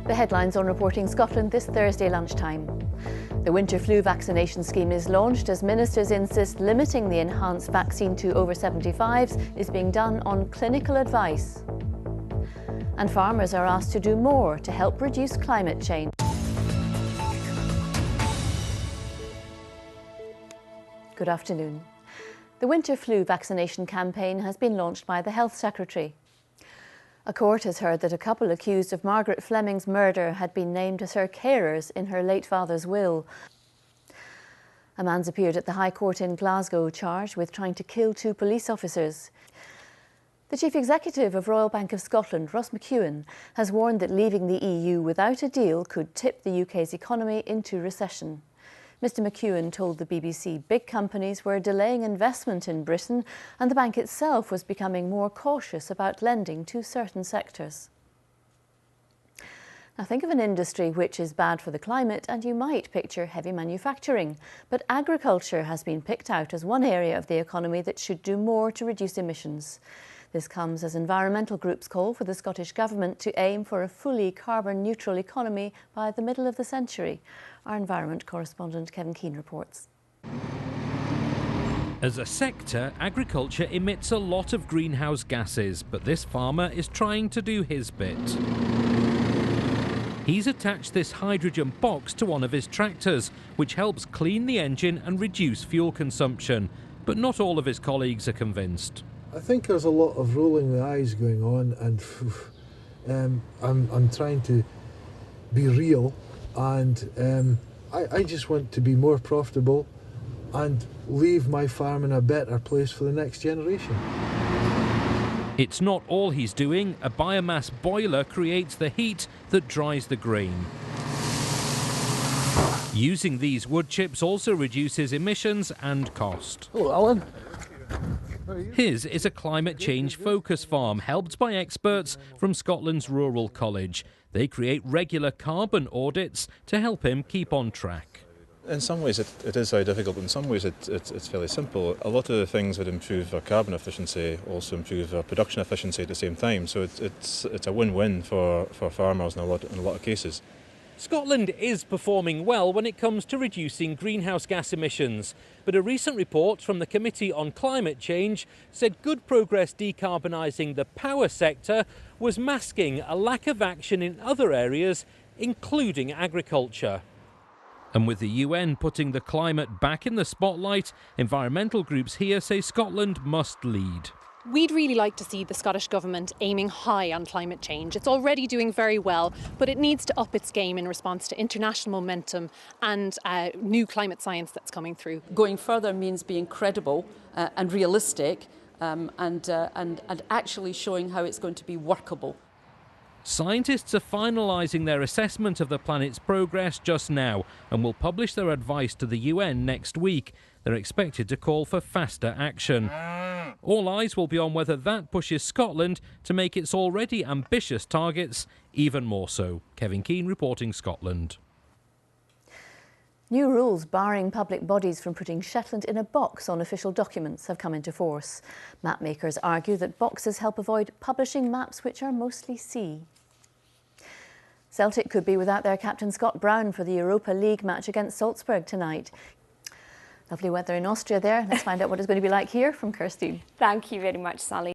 The headlines on Reporting Scotland this Thursday lunchtime. The winter flu vaccination scheme is launched as ministers insist limiting the enhanced vaccine to over 75s is being done on clinical advice. And farmers are asked to do more to help reduce climate change. Good afternoon. The winter flu vaccination campaign has been launched by the Health Secretary. A court has heard that a couple accused of Margaret Fleming's murder had been named as her carers in her late father's will. A man's appeared at the High Court in Glasgow charged with trying to kill two police officers. The Chief Executive of Royal Bank of Scotland, Ross McEwen, has warned that leaving the EU without a deal could tip the UK's economy into recession. Mr McEwen told the BBC big companies were delaying investment in Britain and the bank itself was becoming more cautious about lending to certain sectors. Now think of an industry which is bad for the climate and you might picture heavy manufacturing. But agriculture has been picked out as one area of the economy that should do more to reduce emissions. This comes as environmental groups call for the Scottish Government to aim for a fully carbon-neutral economy by the middle of the century. Our environment correspondent Kevin Keane reports. As a sector, agriculture emits a lot of greenhouse gases, but this farmer is trying to do his bit. He's attached this hydrogen box to one of his tractors, which helps clean the engine and reduce fuel consumption. But not all of his colleagues are convinced. I think there's a lot of rolling the eyes going on, and I'm trying to be real, and I just want to be more profitable and leave my farm in a better place for the next generation. It's not all he's doing. A biomass boiler creates the heat that dries the grain. Using these wood chips also reduces emissions and cost. Hello, Alan. His is a climate change focus farm helped by experts from Scotland's Rural College. They create regular carbon audits to help him keep on track. In some ways it is very difficult, in some ways it's fairly simple. A lot of the things that improve our carbon efficiency also improve our production efficiency at the same time, so it's a win-win for farmers in a lot of cases. Scotland is performing well when it comes to reducing greenhouse gas emissions, but a recent report from the Committee on Climate Change said good progress decarbonising the power sector was masking a lack of action in other areas, including agriculture. And with the UN putting the climate back in the spotlight, environmental groups here say Scotland must lead. We'd really like to see the Scottish Government aiming high on climate change. It's already doing very well, but it needs to up its game in response to international momentum and new climate science that's coming through. Going further means being credible and realistic and actually showing how it's going to be workable. Scientists are finalising their assessment of the planet's progress just now and will publish their advice to the UN next week. They're expected to call for faster action. All eyes will be on whether that pushes Scotland to make its already ambitious targets even more so. Kevin Keane reporting Scotland. New rules barring public bodies from putting Shetland in a box on official documents have come into force. Mapmakers argue that boxes help avoid publishing maps which are mostly sea. Celtic could be without their captain Scot Brown for the Europa League match against Salzburg tonight. Lovely weather in Austria there. Let's find out what it's going to be like here from Kirsty. Thank you very much, Sally.